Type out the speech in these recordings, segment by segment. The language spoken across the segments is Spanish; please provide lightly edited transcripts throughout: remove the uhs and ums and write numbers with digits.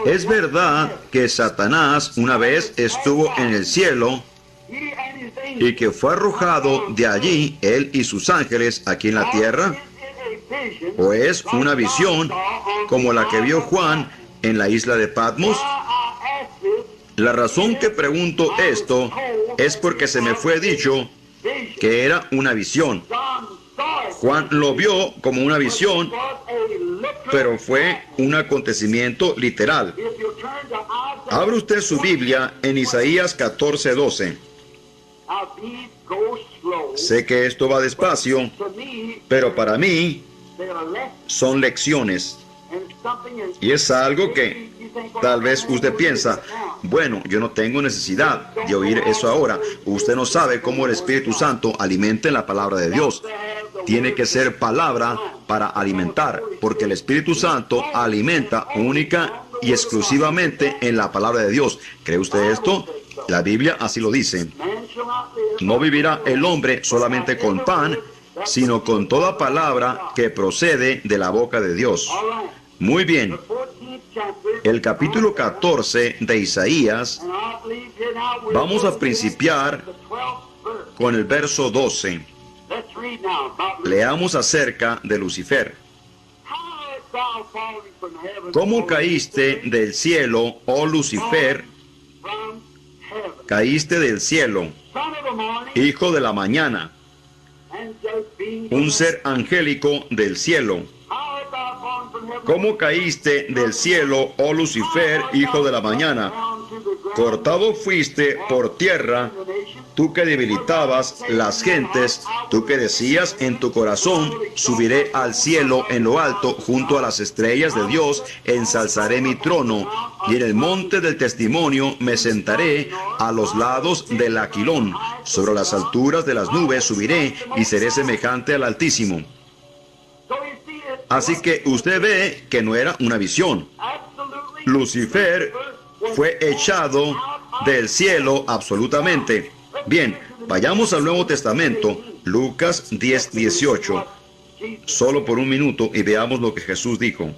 Es verdad que Satanás una vez estuvo en el cielo y que fue arrojado de allí, él y sus ángeles, aquí en la tierra. ¿O es una visión como la que vio Juan en la isla de Patmos? La razón que pregunto esto es porque se me fue dicho que era una visión. Juan lo vio como una visión, pero fue un acontecimiento literal. Abra usted su Biblia en Isaías 14:12. Sé que esto va despacio, pero para mí son lecciones. Y es algo que tal vez usted piensa, bueno, yo no tengo necesidad de oír eso ahora. Usted no sabe cómo el Espíritu Santo alimenta la palabra de Dios. Tiene que ser palabra para alimentar, porque el Espíritu Santo alimenta única y exclusivamente en la palabra de Dios. ¿Cree usted esto? La Biblia así lo dice. No vivirá el hombre solamente con pan, sino con toda palabra que procede de la boca de Dios. Muy bien. El capítulo 14 de Isaías, vamos a principiar con el verso 12. Leamos acerca de Lucifer. ¿Cómo caíste del cielo, oh Lucifer? Caíste del cielo, hijo de la mañana, un ser angélico del cielo. ¿Cómo caíste del cielo, oh Lucifer, hijo de la mañana? Cortado fuiste por tierra, tú que debilitabas las gentes, tú que decías en tu corazón, subiré al cielo en lo alto, junto a las estrellas de Dios, ensalzaré mi trono, y en el monte del testimonio me sentaré a los lados del aquilón, sobre las alturas de las nubes subiré y seré semejante al Altísimo. Así que usted ve que no era una visión. Lucifer fue echado del cielo absolutamente. Bien, vayamos al Nuevo Testamento, Lucas 10:18, solo por un minuto y veamos lo que Jesús dijo.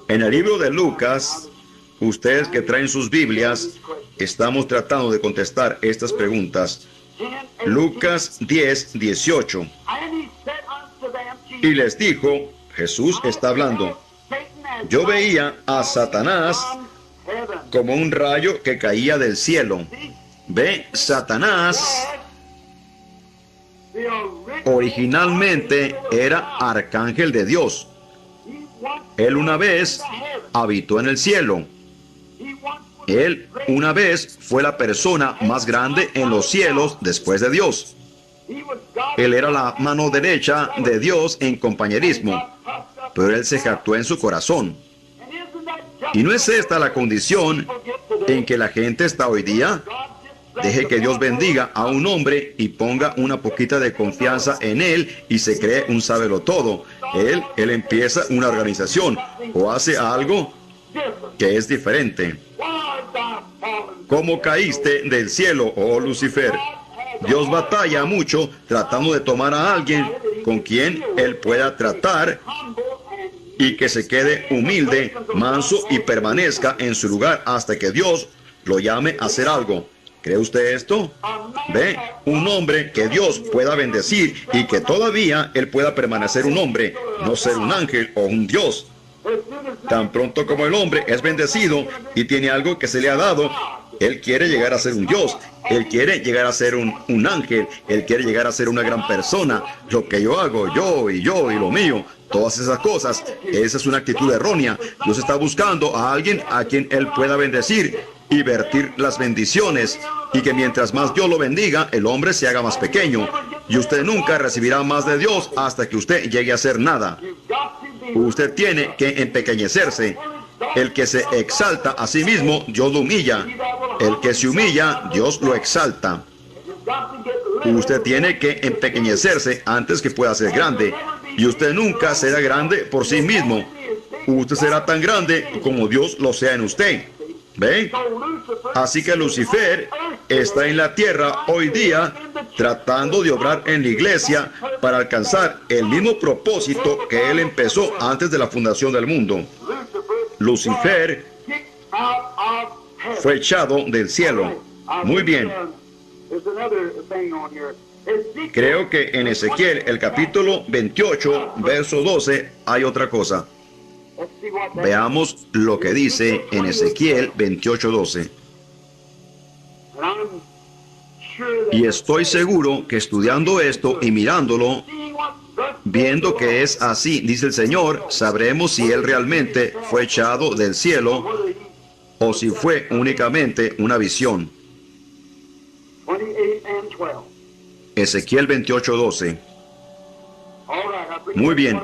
En el libro de Lucas, ustedes que traen sus Biblias, estamos tratando de contestar estas preguntas. Lucas 10:18. Y les dijo, Jesús está hablando, yo veía a Satanás como un rayo que caía del cielo. Ve, Satanás originalmente era arcángel de Dios. Él una vez habitó en el cielo. Él una vez fue la persona más grande en los cielos después de Dios. Él era la mano derecha de Dios en compañerismo, pero él se jactó en su corazón. ¿Y no es esta la condición en que la gente está hoy día? Deje que Dios bendiga a un hombre y ponga una poquita de confianza en él y se cree un sabelotodo. Él empieza una organización o hace algo que es diferente. ¿Cómo caíste del cielo, oh Lucifer? Dios batalla mucho tratando de tomar a alguien con quien él pueda tratar y que se quede humilde, manso y permanezca en su lugar hasta que Dios lo llame a hacer algo. ¿Cree usted esto? Ve, un hombre que Dios pueda bendecir y que todavía él pueda permanecer un hombre, no ser un ángel o un Dios. Tan pronto como el hombre es bendecido y tiene algo que se le ha dado, él quiere llegar a ser un Dios, él quiere llegar a ser un ángel, él quiere llegar a ser una gran persona. Lo que yo hago, yo y lo mío, todas esas cosas, esa es una actitud errónea. Dios está buscando a alguien a quien él pueda bendecir y vertir las bendiciones, y que mientras más Dios lo bendiga, el hombre se haga más pequeño, y usted nunca recibirá más de Dios hasta que usted llegue a ser nada. Usted tiene que empequeñecerse. El que se exalta a sí mismo, Dios lo humilla. El que se humilla, Dios lo exalta. Usted tiene que empequeñecerse antes que pueda ser grande. Y usted nunca será grande por sí mismo. Usted será tan grande como Dios lo sea en usted. ¿Ven? Así que Lucifer está en la tierra hoy día tratando de obrar en la iglesia para alcanzar el mismo propósito que él empezó antes de la fundación del mundo. Lucifer fue echado del cielo. Muy bien. Creo que en Ezequiel, el capítulo 28, verso 12, hay otra cosa. Veamos lo que dice en Ezequiel 28, 12. Y estoy seguro que estudiando esto y mirándolo, viendo que es así, dice el Señor, sabremos si Él realmente fue echado del cielo o si fue únicamente una visión. Ezequiel 28, 12. Muy bien,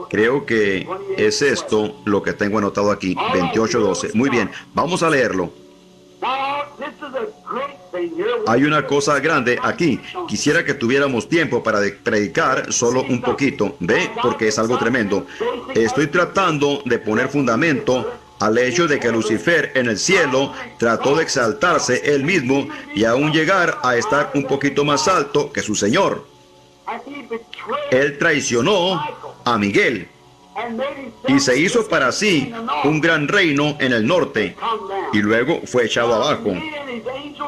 creo que es esto lo que tengo anotado aquí, 28, 12. Muy bien, vamos a leerlo. Hay una cosa grande aquí. Quisiera que tuviéramos tiempo para predicar solo un poquito. ¿Ve? Porque es algo tremendo. Estoy tratando de poner fundamento al hecho de que Lucifer en el cielo trató de exaltarse él mismo y aún llegar a estar un poquito más alto que su Señor. Él traicionó a Miguel y se hizo para sí un gran reino en el norte y luego fue echado abajo.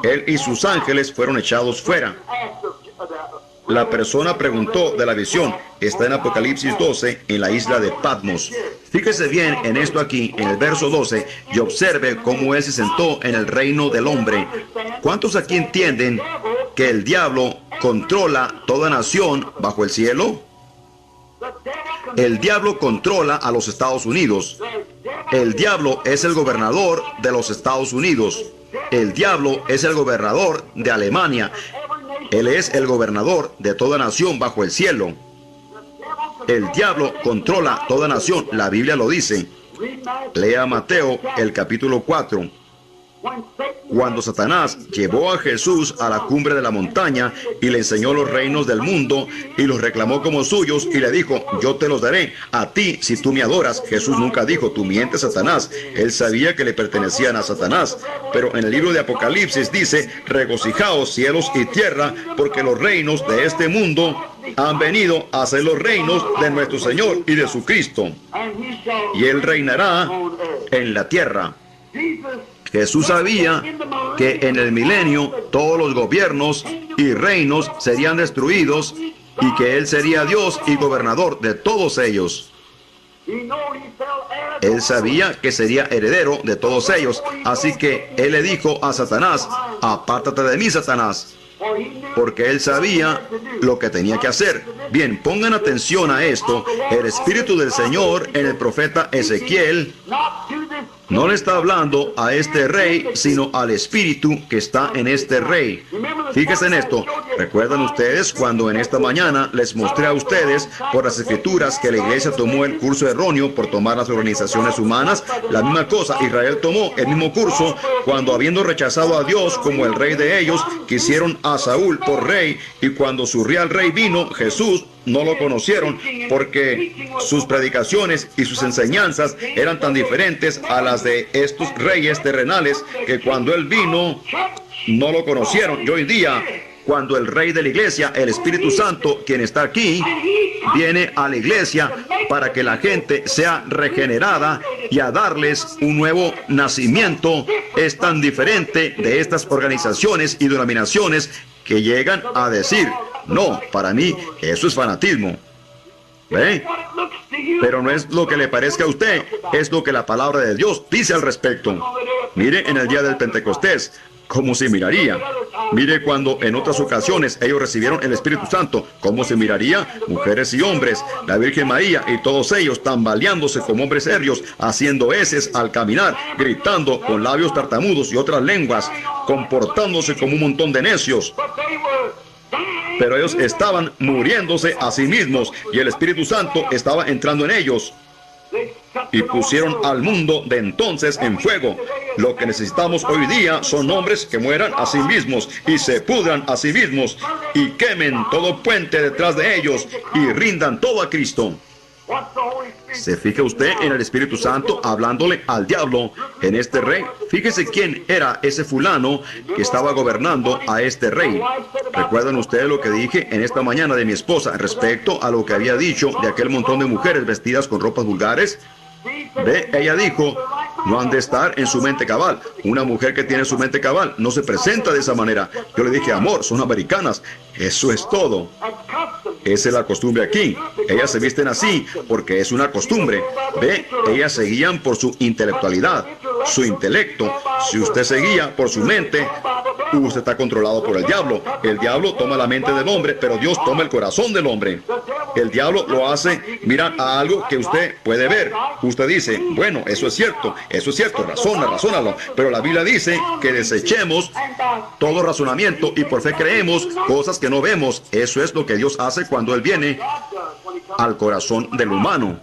Él y sus ángeles fueron echados fuera. La persona preguntó de la visión. Está en Apocalipsis 12, en la isla de Patmos. Fíjese bien en esto aquí, en el verso 12, y observe cómo él se sentó en el reino del hombre. ¿Cuántos aquí entienden que el diablo controla toda nación bajo el cielo? El diablo controla a los Estados Unidos. El diablo es el gobernador de los Estados Unidos. El diablo es el gobernador de Alemania. Él es el gobernador de toda nación bajo el cielo. El diablo controla toda nación. La Biblia lo dice. Lea Mateo, el capítulo 4. Cuando Satanás llevó a Jesús a la cumbre de la montaña y le enseñó los reinos del mundo y los reclamó como suyos y le dijo, yo te los daré a ti si tú me adoras. Jesús nunca dijo, tú mientes, Satanás. Él sabía que le pertenecían a Satanás. Pero en el libro de Apocalipsis dice, regocijaos cielos y tierra, porque los reinos de este mundo han venido a ser los reinos de nuestro Señor y de su Cristo. Y Él reinará en la tierra. Jesús sabía que en el milenio todos los gobiernos y reinos serían destruidos y que Él sería Dios y gobernador de todos ellos. Él sabía que sería heredero de todos ellos, así que Él le dijo a Satanás, apártate de mí, Satanás, porque Él sabía lo que tenía que hacer. Bien, pongan atención a esto. El Espíritu del Señor en el profeta Ezequiel no le está hablando a este rey, sino al espíritu que está en este rey. Fíjense en esto. ¿Recuerdan ustedes cuando en esta mañana les mostré a ustedes por las escrituras que la iglesia tomó el curso erróneo por tomar las organizaciones humanas? La misma cosa, Israel tomó el mismo curso cuando, habiendo rechazado a Dios como el rey de ellos, quisieron a Saúl por rey, y cuando su real rey vino, Jesús, no lo conocieron porque sus predicaciones y sus enseñanzas eran tan diferentes a las de estos reyes terrenales que cuando Él vino no lo conocieron. Y hoy día, cuando el Rey de la Iglesia, el Espíritu Santo, quien está aquí, viene a la iglesia para que la gente sea regenerada y a darles un nuevo nacimiento, es tan diferente de estas organizaciones y denominaciones que llegan a decir, no, para mí eso es fanatismo. ¿Ve? Pero no es lo que le parezca a usted, es lo que la palabra de Dios dice al respecto. Mire en el día del Pentecostés, cómo se miraría. Mire cuando en otras ocasiones ellos recibieron el Espíritu Santo, cómo se miraría, mujeres y hombres, la Virgen María y todos ellos tambaleándose como hombres ebrios, haciendo heces al caminar, gritando con labios tartamudos y otras lenguas, comportándose como un montón de necios. Pero ellos estaban muriéndose a sí mismos y el Espíritu Santo estaba entrando en ellos. Y pusieron al mundo de entonces en fuego. Lo que necesitamos hoy día son hombres que mueran a sí mismos y se pudran a sí mismos y quemen todo puente detrás de ellos y rindan todo a Cristo. ¿Se fija usted en el Espíritu Santo hablándole al diablo en este rey? Fíjese quién era ese fulano que estaba gobernando a este rey. ¿Recuerdan ustedes lo que dije en esta mañana de mi esposa respecto a lo que había dicho de aquel montón de mujeres vestidas con ropas vulgares? Ve, ella dijo, No han de estar en su mente cabal. Una mujer que tiene su mente cabal no se presenta de esa manera. Yo le dije, amor, son americanas. Eso es todo. Esa es la costumbre aquí. Ellas se visten así porque es una costumbre. Ve, ellas se guían por su intelectualidad, su intelecto. Si usted se guía por su mente, usted está controlado por el diablo. El diablo toma la mente del hombre, pero Dios toma el corazón del hombre. El diablo lo hace mirar a algo que usted puede ver. Usted dice, bueno, eso es cierto, razónalo. Pero la Biblia dice que desechemos todo razonamiento y por fe creemos cosas que no vemos. Eso es lo que Dios hace cuando Él viene al corazón del humano.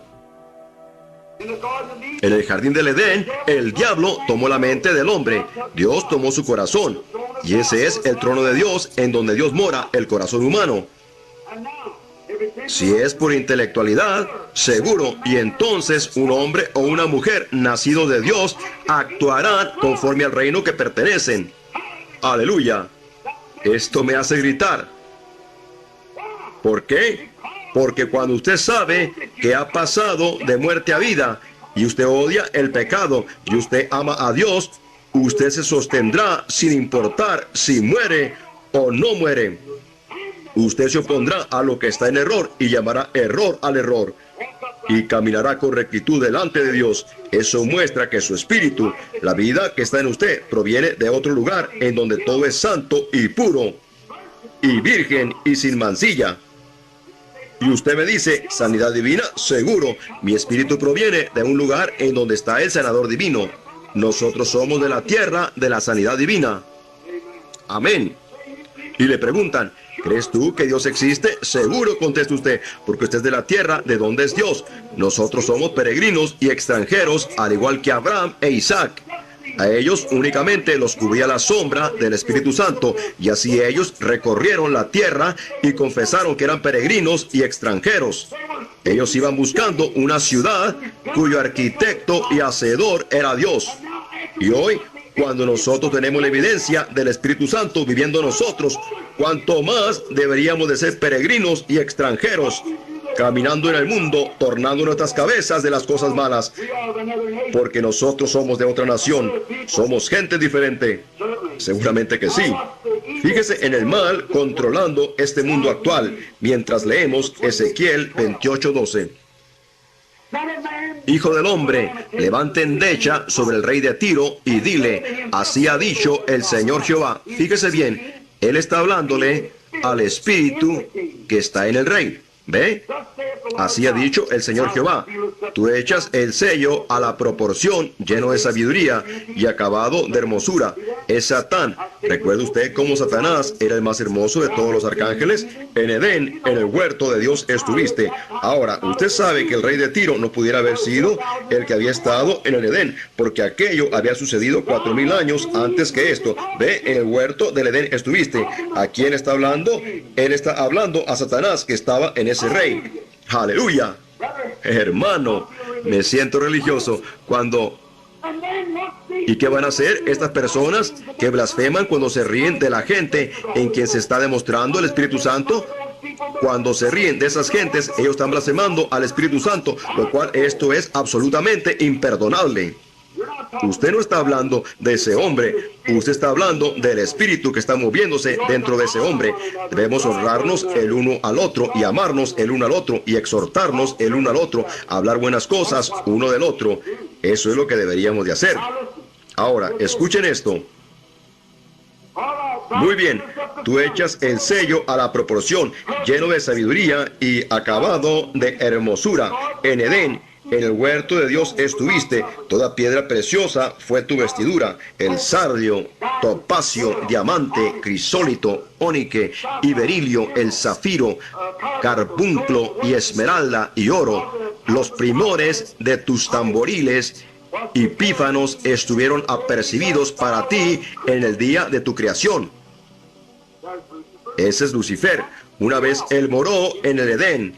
En el jardín del Edén, el diablo tomó la mente del hombre. Dios tomó su corazón. Y ese es el trono de Dios, en donde Dios mora, el corazón humano. Si es por intelectualidad, seguro, y entonces un hombre o una mujer nacido de Dios actuarán conforme al reino que pertenecen. Aleluya. Esto me hace gritar. ¿Por qué? Porque cuando usted sabe que ha pasado de muerte a vida y usted odia el pecado y usted ama a Dios, usted se sostendrá sin importar si muere o no muere. Usted se opondrá a lo que está en error y llamará error al error y caminará con rectitud delante de Dios. Eso muestra que su espíritu, la vida que está en usted, proviene de otro lugar en donde todo es santo y puro y virgen y sin mancilla. Y usted me dice, sanidad divina, seguro, mi espíritu proviene de un lugar en donde está el sanador divino. Nosotros somos de la tierra de la sanidad divina. Amén. Y le preguntan, ¿crees tú que Dios existe? Seguro, contesta usted, porque usted es de la tierra de donde es Dios. Nosotros somos peregrinos y extranjeros, al igual que Abraham e Isaac. A ellos únicamente los cubría la sombra del Espíritu Santo, y así ellos recorrieron la tierra y confesaron que eran peregrinos y extranjeros. Ellos iban buscando una ciudad cuyo arquitecto y hacedor era Dios. Y hoy, cuando nosotros tenemos la evidencia del Espíritu Santo viviendo en nosotros, cuanto más deberíamos de ser peregrinos y extranjeros, caminando en el mundo, tornando nuestras cabezas de las cosas malas, porque nosotros somos de otra nación, somos gente diferente. Seguramente que sí. Fíjese en el mal controlando este mundo actual, mientras leemos Ezequiel 28:12. Hijo del hombre, levante endecha sobre el rey de Tiro y dile, así ha dicho el Señor Jehová. Fíjese bien, él está hablándole al espíritu que está en el rey. ¿Ve? Así ha dicho el Señor Jehová. Tú echas el sello a la proporción, lleno de sabiduría y acabado de hermosura. Es Satán. ¿Recuerda usted cómo Satanás era el más hermoso de todos los arcángeles? En Edén, en el huerto de Dios estuviste. Ahora, usted sabe que el rey de Tiro no pudiera haber sido el que había estado en el Edén, porque aquello había sucedido 4000 años antes que esto. Ve, en el huerto del Edén estuviste. ¿A quién está hablando? Él está hablando a Satanás, que estaba en ese rey. ¡Aleluya! Hermano, me siento religioso cuando... ¿Y qué van a hacer estas personas que blasfeman cuando se ríen de la gente en quien se está demostrando el Espíritu Santo? Cuando se ríen de esas gentes, ellos están blasfemando al Espíritu Santo, lo cual esto es absolutamente imperdonable. Usted no está hablando de ese hombre, usted está hablando del espíritu que está moviéndose dentro de ese hombre. Debemos honrarnos el uno al otro y amarnos el uno al otro y exhortarnos el uno al otro, hablar buenas cosas uno del otro. Eso es lo que deberíamos de hacer. Ahora, escuchen esto. Muy bien, tú echas el sello a la proporción, lleno de sabiduría y acabado de hermosura. En Edén, en el huerto de Dios estuviste, toda piedra preciosa fue tu vestidura, el sardio, topacio, diamante, crisólito, ónice y berilio, el zafiro, carbunclo y esmeralda y oro. Los primores de tus tamboriles y pífanos estuvieron apercibidos para ti en el día de tu creación. Ese es Lucifer. Una vez él moró en el Edén.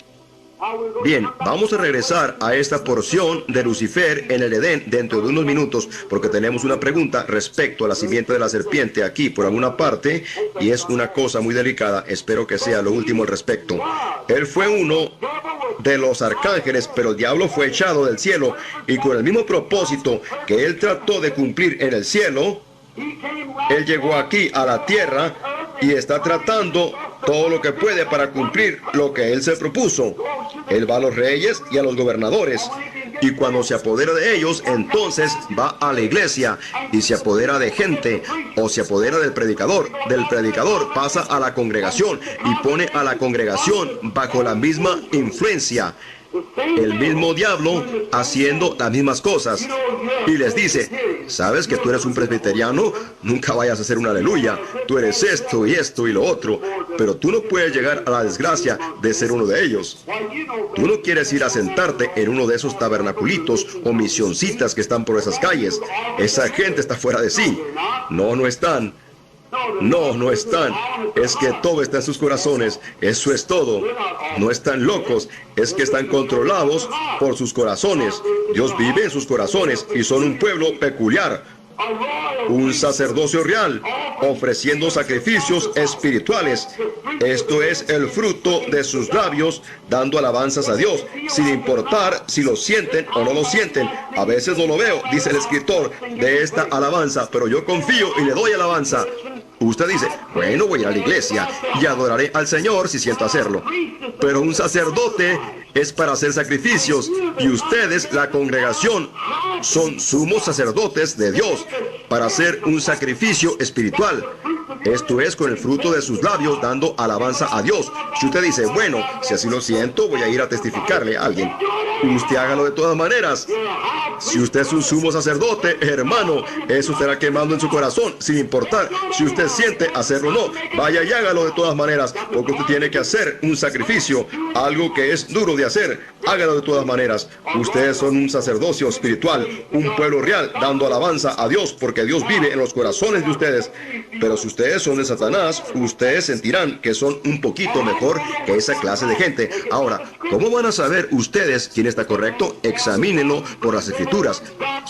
Bien, vamos a regresar a esta porción de Lucifer en el Edén dentro de unos minutos, porque tenemos una pregunta respecto a la simiente de la serpiente aquí por alguna parte, y es una cosa muy delicada. Espero que sea lo último al respecto. Él fue uno de los arcángeles, pero el diablo fue echado del cielo, y con el mismo propósito que él trató de cumplir en el cielo, él llegó aquí a la tierra y está tratando todo lo que puede para cumplir lo que él se propuso. Él va a los reyes y a los gobernadores, y cuando se apodera de ellos, entonces va a la iglesia y se apodera de gente, o se apodera del predicador. Del predicador pasa a la congregación y pone a la congregación bajo la misma influencia. El mismo diablo haciendo las mismas cosas, y les dice: ¿sabes que tú eres un presbiteriano? Nunca vayas a hacer un aleluya. Tú eres esto y lo otro, pero tú no puedes llegar a la desgracia de ser uno de ellos. Tú no quieres ir a sentarte en uno de esos tabernaculitos o misioncitas que están por esas calles. Esa gente está fuera de sí. No están. No están. Es que todo está en sus corazones. Eso es todo. No están locos. Es que están controlados por sus corazones. Dios vive en sus corazones y son un pueblo peculiar. Un sacerdocio real, ofreciendo sacrificios espirituales. Esto es el fruto de sus labios, dando alabanzas a Dios, sin importar si lo sienten o no lo sienten. A veces no lo veo, dice el escritor, de esta alabanza, pero yo confío y le doy alabanza. Usted dice: bueno, voy a ir a la iglesia y adoraré al Señor si siento hacerlo. Pero un sacerdote es para hacer sacrificios, y ustedes, la congregación, son sumos sacerdotes de Dios para hacer un sacrificio espiritual. Esto es con el fruto de sus labios, dando alabanza a Dios. Si usted dice: bueno, si así lo siento, voy a ir a testificarle a alguien, usted hágalo de todas maneras. Si usted es un sumo sacerdote, hermano, eso estará quemando en su corazón, sin importar si usted siente hacerlo o no. Vaya y hágalo de todas maneras, porque usted tiene que hacer un sacrificio, algo que es duro de hacer. Hágalo de todas maneras. Ustedes son un sacerdocio espiritual, un pueblo real, dando alabanza a Dios, porque Dios vive en los corazones de ustedes. Pero si ustedes son de Satanás, ustedes sentirán que son un poquito mejor que esa clase de gente. Ahora, ¿cómo van a saber ustedes quién está correcto? Examínenlo por las escrituras.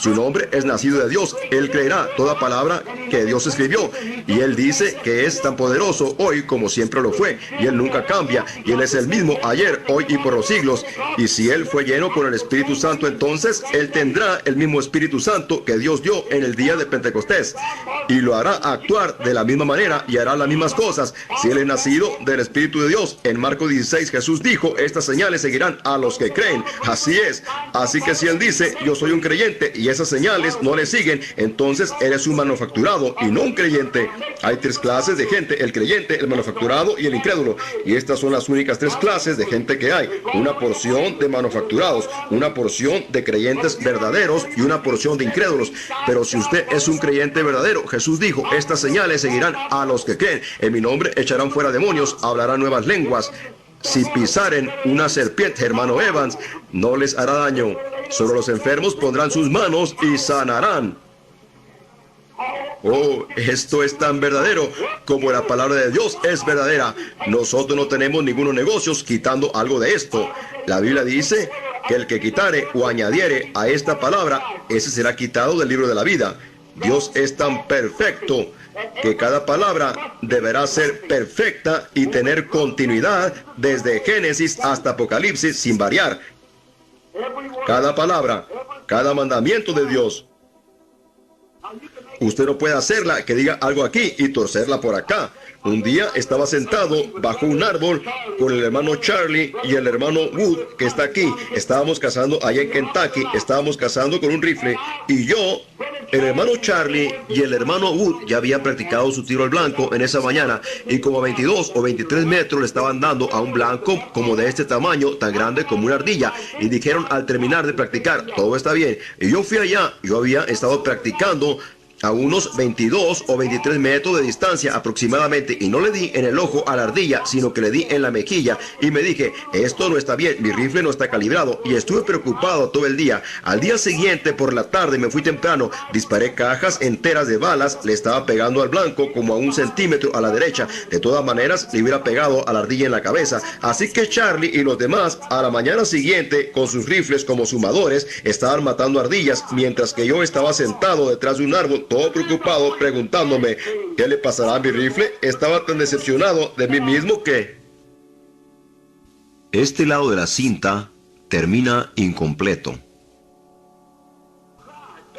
Si un hombre es nacido de Dios, él creerá toda palabra que Dios escribió, y él dice que es tan poderoso hoy como siempre lo fue, y él nunca cambia, y él es el mismo ayer, hoy y por los siglos. Y si él fue lleno con el Espíritu Santo, entonces él tendrá el mismo Espíritu Santo que Dios dio en el día de Pentecostés, y lo hará actuar de la misma manera y hará las mismas cosas. Si él es nacido del Espíritu de Dios, en Marcos 16 Jesús dijo: estas señales seguirán a los que creen. Así es. Así que si él dice: yo soy un creyente, y esas señales no le siguen, entonces él es un manufacturado y no un creyente. Hay tres clases de gente: el creyente, el manufacturado y el incrédulo. Y estas son las únicas tres clases de gente que hay: una porción de manufacturados, una porción de creyentes verdaderos y una porción de incrédulos. Pero si usted es un creyente verdadero, Jesús dijo: estas señales seguirán a los que creen. En mi nombre echarán fuera demonios, hablarán nuevas lenguas. Si pisaren una serpiente, hermano Evans, no les hará daño. Sobre los enfermos pondrán sus manos y sanarán. Oh, esto es tan verdadero como la palabra de Dios es verdadera. Nosotros no tenemos ningunos negocios quitando algo de esto. La Biblia dice que el que quitare o añadiere a esta palabra, ese será quitado del libro de la vida. Dios es tan perfecto que cada palabra deberá ser perfecta y tener continuidad desde Génesis hasta Apocalipsis sin variar. Cada palabra, cada mandamiento de Dios. Usted no puede hacerla que diga algo aquí y torcerla por acá. Un día estaba sentado bajo un árbol con el hermano Charlie y el hermano Wood, que está aquí. Estábamos cazando allá en Kentucky, estábamos cazando con un rifle, y yo, el hermano Charlie y el hermano Wood ya habían practicado su tiro al blanco en esa mañana, y como a 22 o 23 metros le estaban dando a un blanco como de este tamaño, tan grande como una ardilla, y dijeron al terminar de practicar: todo está bien. Y yo fui allá, yo había estado practicando a unos 22 o 23 metros de distancia aproximadamente, y no le di en el ojo a la ardilla, sino que le di en la mejilla, y me dije: esto no está bien, mi rifle no está calibrado, y estuve preocupado todo el día. Al día siguiente por la tarde me fui temprano, disparé cajas enteras de balas, le estaba pegando al blanco como a 1 centímetro a la derecha. De todas maneras le hubiera pegado a la ardilla en la cabeza. Así que Charlie y los demás a la mañana siguiente con sus rifles como sumadores estaban matando ardillas, mientras que yo estaba sentado detrás de un árbol todo preocupado, preguntándome: ¿qué le pasará a mi rifle? Estaba tan decepcionado de mí mismo que... Este lado de la cinta termina incompleto.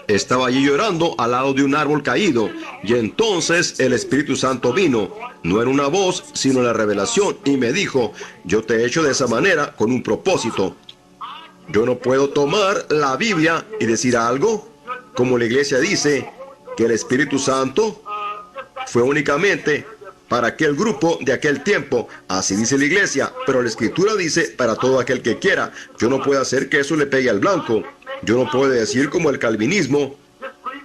Estaba allí llorando al lado de un árbol caído, y entonces el Espíritu Santo vino, no en una voz, sino en la revelación, y me dijo: yo te he hecho de esa manera con un propósito. Yo no puedo tomar la Biblia y decir algo, como la iglesia dice, que el Espíritu Santo fue únicamente para aquel grupo de aquel tiempo. Así dice la iglesia, pero la Escritura dice para todo aquel que quiera. Yo no puedo hacer que eso le pegue al blanco. Yo no puedo decir como el calvinismo,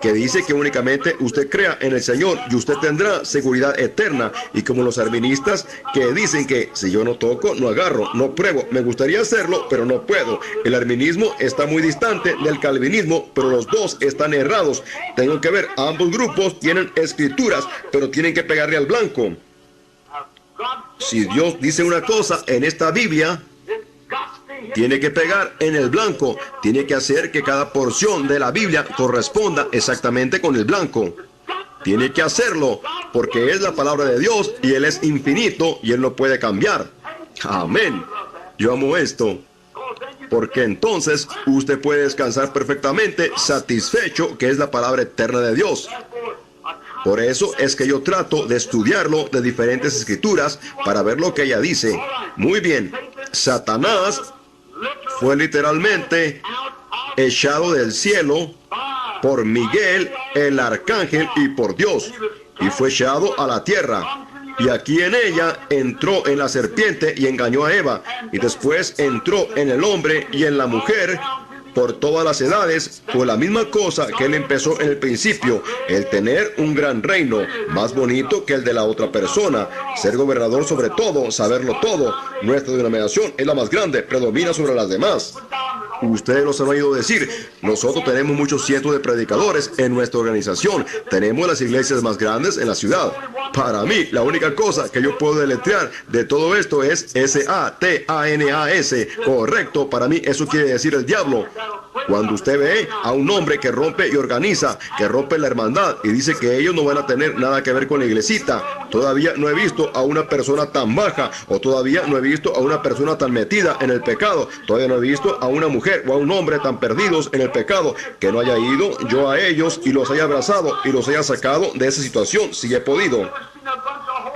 que dice que únicamente usted crea en el Señor y usted tendrá seguridad eterna, y como los arminiistas que dicen que si yo no toco, no agarro, no pruebo, me gustaría hacerlo, pero no puedo. El arminismo está muy distante del calvinismo, pero los dos están errados. Tengo que ver, ambos grupos tienen escrituras, pero tienen que pegarle al blanco. Si Dios dice una cosa en esta Biblia, tiene que pegar en el blanco. Tiene que hacer que cada porción de la Biblia corresponda exactamente con el blanco. Tiene que hacerlo, porque es la palabra de Dios y Él es infinito y Él no puede cambiar. Amén. Yo amo esto, porque entonces usted puede descansar perfectamente satisfecho, que es la palabra eterna de Dios. Por eso es que yo trato de estudiarlo de diferentes escrituras para ver lo que ella dice. Muy bien, Satanás fue literalmente echado del cielo por Miguel, el arcángel, y por Dios, y fue echado a la tierra. Y aquí en ella entró en la serpiente y engañó a Eva, y después entró en el hombre y en la mujer por todas las edades, por la misma cosa que él empezó en el principio, el tener un gran reino, más bonito que el de la otra persona, ser gobernador sobre todo, saberlo todo. Nuestra denominación es la más grande, predomina sobre las demás. Ustedes los han oído decir, nosotros tenemos muchos cientos de predicadores en nuestra organización, tenemos las iglesias más grandes en la ciudad. Para mí, la única cosa que yo puedo deletrear de todo esto es S-A-T-A-N-A-S. Correcto, para mí eso quiere decir el diablo. Cuando usted ve a un hombre que rompe y organiza, que rompe la hermandad y dice que ellos no van a tener nada que ver con la iglesita, todavía no he visto a una persona tan baja, o todavía no he visto a una persona tan metida en el pecado, todavía no he visto a una mujer o a un hombre tan perdidos en el pecado, que no haya ido yo a ellos y los haya abrazado y los haya sacado de esa situación, si he podido.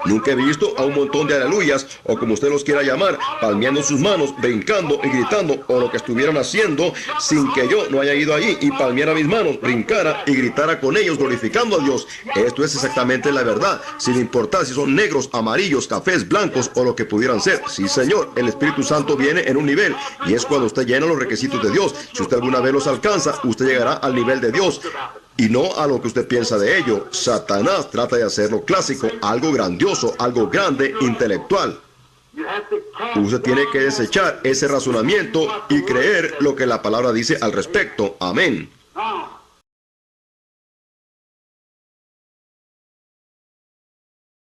Nunca he visto a un montón de aleluyas, o como usted los quiera llamar, palmeando sus manos, brincando y gritando, o lo que estuvieran haciendo, sin que yo no haya ido allí y palmeara mis manos, brincara y gritara con ellos, glorificando a Dios. Esto es exactamente la verdad, sin importar si son negros, amarillos, cafés, blancos o lo que pudieran ser. Sí, Señor, el Espíritu Santo viene en un nivel, y es cuando usted llena los requisitos de Dios. Si usted alguna vez los alcanza, usted llegará al nivel de Dios, y no a lo que usted piensa de ello. Satanás trata de hacerlo clásico, algo grandioso, algo grande, intelectual. Usted tiene que desechar ese razonamiento y creer lo que la palabra dice al respecto. Amén.